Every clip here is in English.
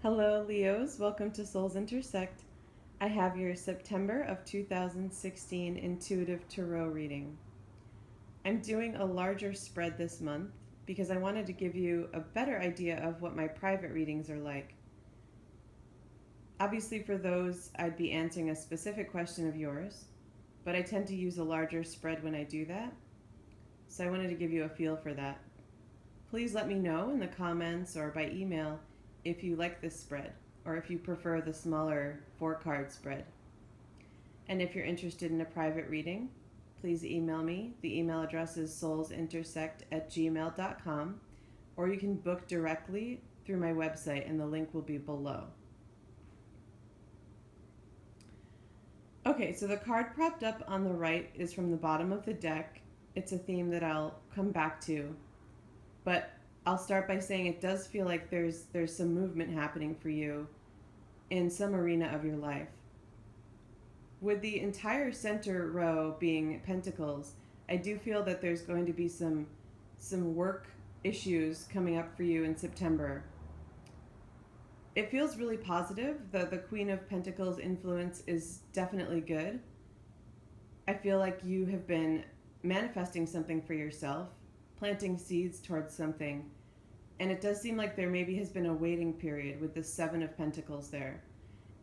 Hello, Leos. Welcome to Souls Intersect. I have your September of 2016 Intuitive Tarot reading. I'm doing a larger spread this month because I wanted to give you a better idea of what my private readings are like. Obviously, for those, I'd be answering a specific question of yours, but I tend to use a larger spread when I do that, so I wanted to give you a feel for that. Please let me know in the comments or by email if you like this spread, or if you prefer the smaller 4-card spread. And if you're interested in a private reading, please email me. The email address is soulsintersect@gmail.com, or you can book directly through my website, and the link will be below. Okay, so the card propped up on the right is from the bottom of the deck. It's a theme that I'll come back to, but I'll start by saying it does feel like there's some movement happening for you in some arena of your life. With the entire center row being Pentacles, I do feel that there's going to be some work issues coming up for you in September. It feels really positive. The Queen of Pentacles influence is definitely good. I feel like you have been manifesting something for yourself, planting seeds towards something. And it does seem like there maybe has been a waiting period with the 7 of Pentacles there.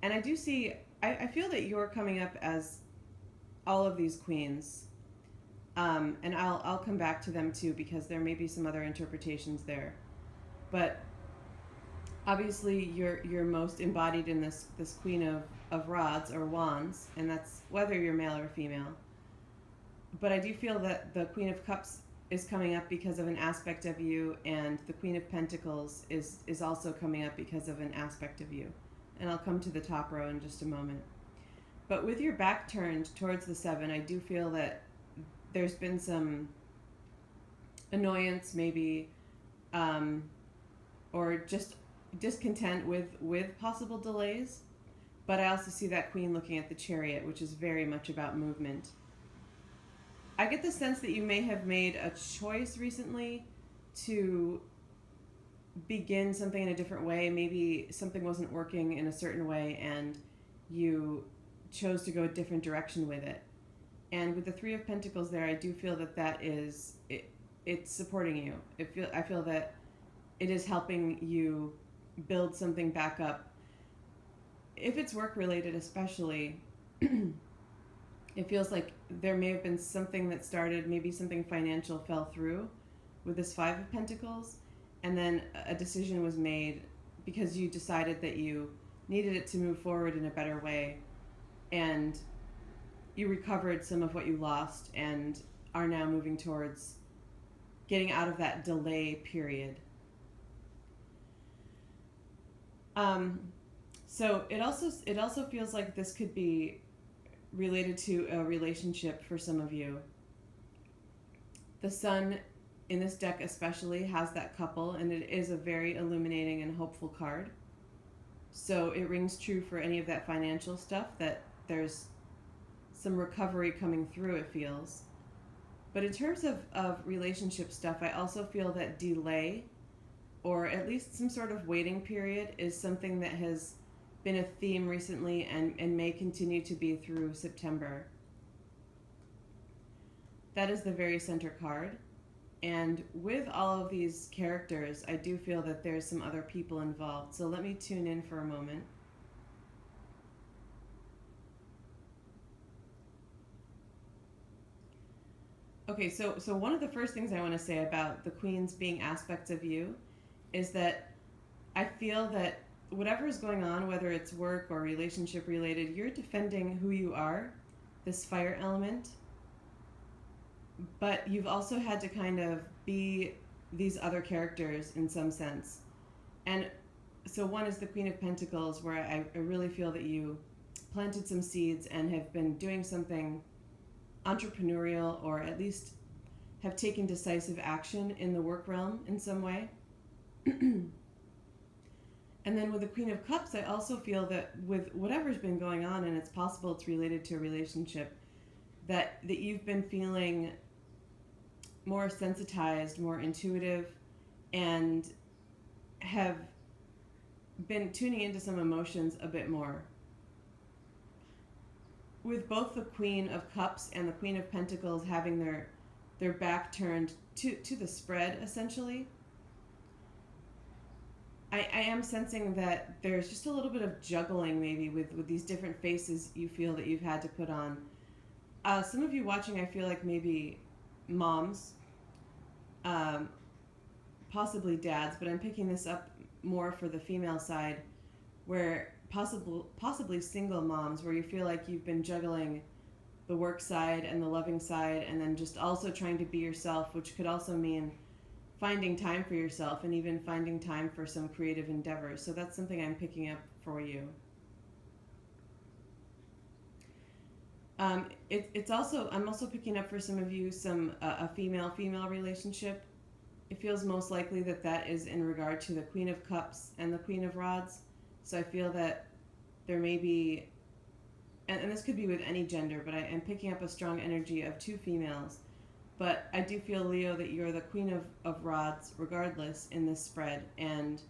And I do see, I feel that you're coming up as all of these queens. And I'll come back to them too, because there may be some other interpretations there. But obviously you're most embodied in this Queen of Rods or Wands, and that's whether you're male or female. But I do feel that the Queen of Cups is coming up because of an aspect of you, and the Queen of Pentacles is also coming up because of an aspect of you. And I'll come to the top row in just a moment. But with your back turned towards the 7, I do feel that there's been some annoyance maybe, or just discontent with possible delays. But I also see that Queen looking at the Chariot, which is very much about movement. I get the sense that you may have made a choice recently to begin something in a different way. Maybe something wasn't working in a certain way and you chose to go a different direction with it. And with the 3 of Pentacles there, I do feel that it's supporting you. I feel that it is helping you build something back up. If it's work related especially, it feels like there may have been something that started, maybe something financial fell through with this 5 of Pentacles, and then a decision was made because you decided that you needed it to move forward in a better way, and you recovered some of what you lost and are now moving towards getting out of that delay period. So it also feels like this could be related to a relationship for some of you. The Sun in this deck especially has that couple, and it is a very illuminating and hopeful card. So it rings true for any of that financial stuff, that there's some recovery coming through, it feels. But in terms of relationship stuff, I also feel that delay, or at least some sort of waiting period, is something that has been a theme recently and may continue to be through September. That is the very center card. And with all of these characters, I do feel that there's some other people involved. So let me tune in for a moment. Okay, so one of the first things I want to say about the Queens being aspects of you is that I feel that whatever is going on, whether it's work or relationship related, you're defending who you are, this fire element. But you've also had to kind of be these other characters in some sense. And so one is the Queen of Pentacles, where I really feel that you planted some seeds and have been doing something entrepreneurial, or at least have taken decisive action in the work realm in some way. And then with the Queen of Cups, I also feel that with whatever's been going on, and it's possible it's related to a relationship, that you've been feeling more sensitized, more intuitive, and have been tuning into some emotions a bit more. With both the Queen of Cups and the Queen of Pentacles having their back turned to the spread, essentially, I am sensing that there's just a little bit of juggling maybe with these different faces you feel that you've had to put on. Some of you watching, I feel like maybe moms, um, possibly dads, but I'm picking this up more for the female side, where possibly single moms, where you feel like you've been juggling the work side and the loving side, and then just also trying to be yourself, which could also mean finding time for yourself and even finding time for some creative endeavors. So that's something I'm picking up for you. It's also, I'm also picking up for some of you some a female relationship. It feels most likely that that is in regard to the Queen of Cups and the Queen of Rods. So I feel that there may be, and this could be with any gender, but I am picking up a strong energy of two females. But I do feel, Leo, that you're the Queen of Rods regardless in this spread, and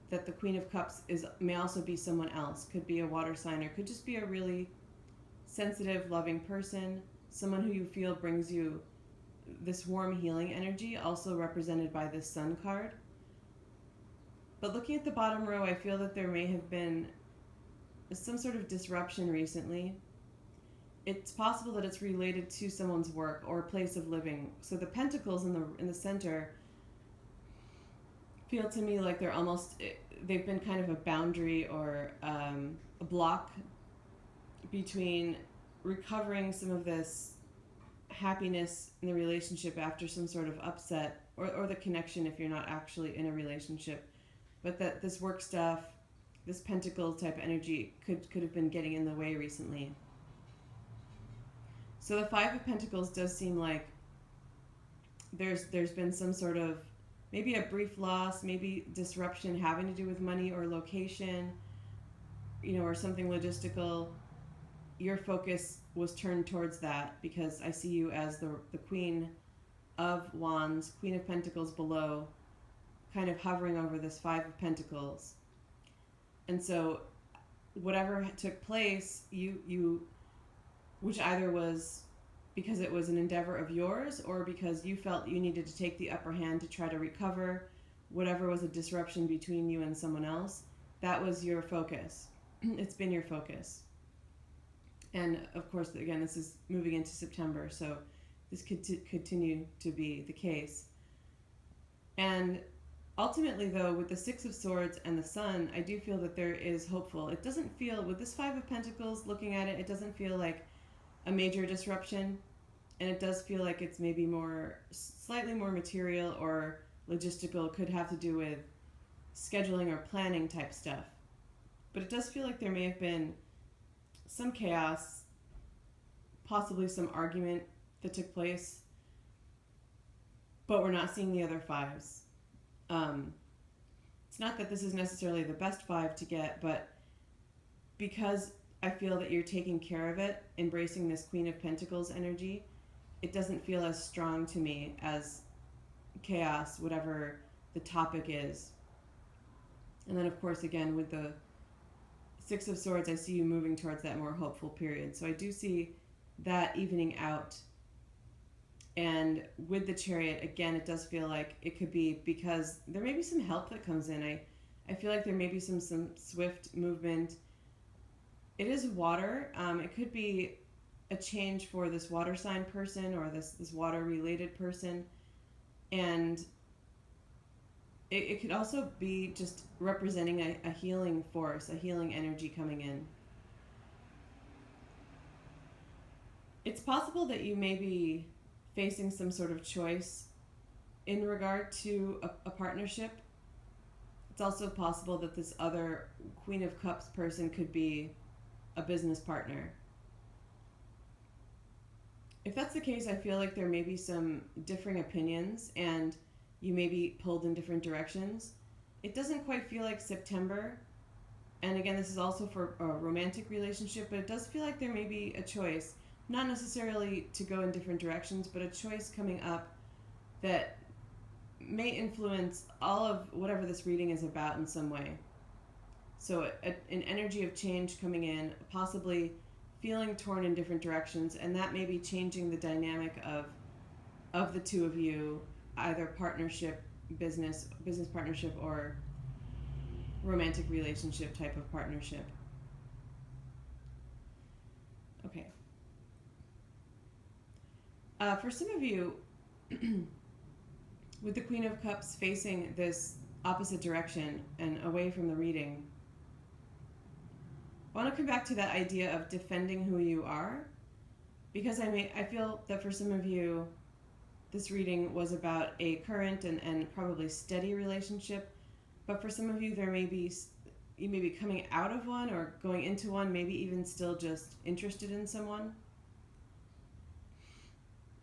that the Queen of Cups may also be someone else. Could be a water sign, or could just be a really sensitive, loving person, someone who you feel brings you this warm healing energy, also represented by this Sun card. But looking at the bottom row, I feel that there may have been some sort of disruption recently. It's possible that it's related to someone's work or place of living. So the pentacles in the center feel to me like they've been kind of a boundary or a block between recovering some of this happiness in the relationship after some sort of upset, or the connection if you're not actually in a relationship. But that this work stuff, this pentacle type energy could have been getting in the way recently. So the Five of Pentacles does seem like there's been some sort of maybe a brief loss, maybe disruption having to do with money or location, or something logistical. Your focus was turned towards that because I see you as the Queen of Wands, Queen of Pentacles below, kind of hovering over this Five of Pentacles. And so whatever took place, you which either was because it was an endeavor of yours or because you felt you needed to take the upper hand to try to recover whatever was a disruption between you and someone else, that was your focus. It's been your focus. And of course, again, this is moving into September, so this could continue to be the case. And ultimately, though, with the Six of Swords and the Sun, I do feel that there is hopeful. It doesn't feel, with this Five of Pentacles, looking at it, it doesn't feel like a major disruption. And it does feel like it's maybe slightly more material or logistical, could have to do with scheduling or planning type stuff. But it does feel like there may have been some chaos, possibly some argument that took place, but we're not seeing the other fives. It's not that this is necessarily the best five to get, but because I feel that you're taking care of it, embracing this Queen of Pentacles energy, it doesn't feel as strong to me as chaos, whatever the topic is. And then, of course, again, with the Six of Swords, I see you moving towards that more hopeful period. So I do see that evening out. And with the Chariot, again, it does feel like it could be because there may be some help that comes in. I feel like there may be some swift movement. It is water. It could be a change for this water sign person or this water-related person. And it could also be just representing a healing force, a healing energy coming in. It's possible that you may be facing some sort of choice in regard to a partnership. It's also possible that this other Queen of Cups person could be a business partner. If that's the case, I feel like there may be some differing opinions and you may be pulled in different directions. It doesn't quite feel like September. And again, this is also for a romantic relationship, but it does feel like there may be a choice, not necessarily to go in different directions, but a choice coming up that may influence all of whatever this reading is about in some way. So an energy of change coming in, possibly feeling torn in different directions, and that may be changing the dynamic of the two of you, either partnership, business partnership, or romantic relationship type of partnership. Okay. For some of you, with the Queen of Cups facing this opposite direction and away from the reading, I want to come back to that idea of defending who you are, because I feel that for some of you, this reading was about a current and probably steady relationship, but for some of you, you may be coming out of one or going into one, maybe even still just interested in someone.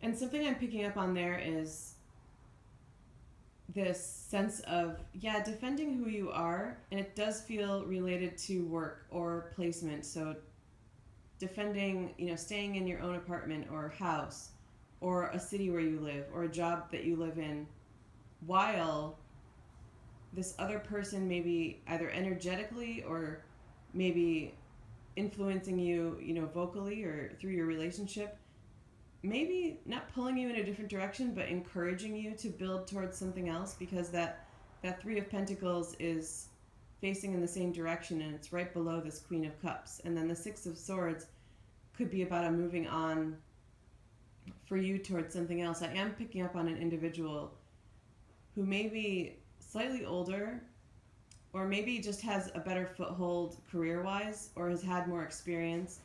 And something I'm picking up on there is this sense of, defending who you are, and it does feel related to work or placement. So defending, staying in your own apartment or house or a city where you live or a job that you live in, while this other person maybe either energetically or maybe influencing you, vocally or through your relationship, maybe not pulling you in a different direction, but encouraging you to build towards something else, because that Three of Pentacles is facing in the same direction, and it's right below this Queen of Cups. And then the Six of Swords could be about a moving on for you towards something else. I am picking up on an individual who may be slightly older, or maybe just has a better foothold career-wise, or has had more experience,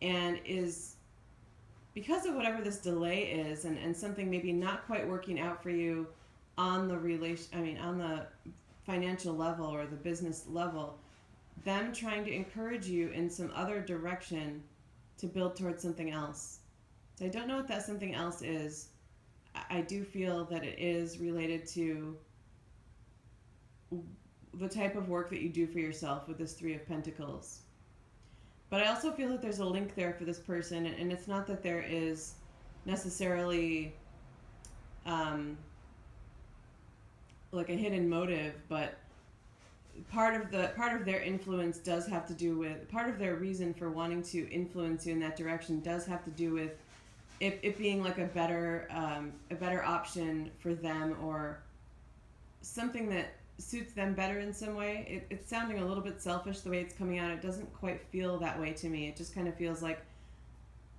and is, because of whatever this delay is, and something maybe not quite working out for you on the on the financial level or the business level, them trying to encourage you in some other direction to build towards something else. So I don't know what that something else is. I do feel that it is related to the type of work that you do for yourself with this Three of Pentacles. But I also feel that there's a link there for this person, and it's not that there is necessarily like a hidden motive, but part of their influence does have to do with, part of their reason for wanting to influence you in that direction does have to do with it being like a better option for them, or something that suits them better in some way. It's sounding a little bit selfish the way it's coming out. It doesn't quite feel that way to me. It just kind of feels like,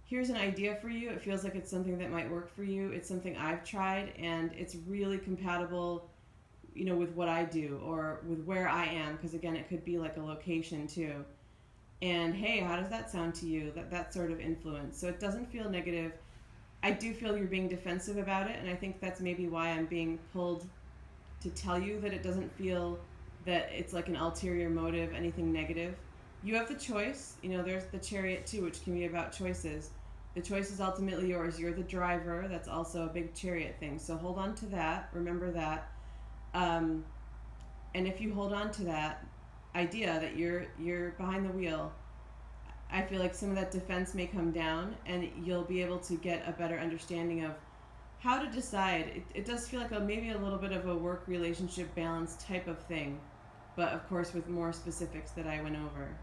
here's an idea for you. It feels like it's something that might work for you. It's something I've tried, and it's really compatible, with what I do or with where I am. Because again, it could be like a location too. And hey, how does that sound to you? That sort of influence. So it doesn't feel negative. I do feel you're being defensive about it, and I think that's maybe why I'm being pulled to tell you that it doesn't feel that it's like an ulterior motive, anything negative. You have the choice. There's the Chariot too, which can be about choices. The choice is ultimately yours. You're the driver. That's also a big Chariot thing. So hold on to that. Remember that. And if you hold on to that idea that you're behind the wheel, I feel like some of that defense may come down, and you'll be able to get a better understanding of how to decide. It does feel like maybe a little bit of a work relationship balance type of thing, but of course with more specifics that I went over.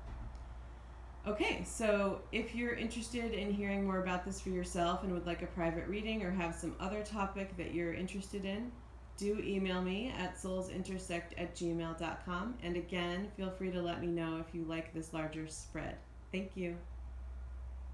Okay, so if you're interested in hearing more about this for yourself and would like a private reading or have some other topic that you're interested in, do email me at soulsintersect@gmail.com. And again, feel free to let me know if you like this larger spread. Thank you.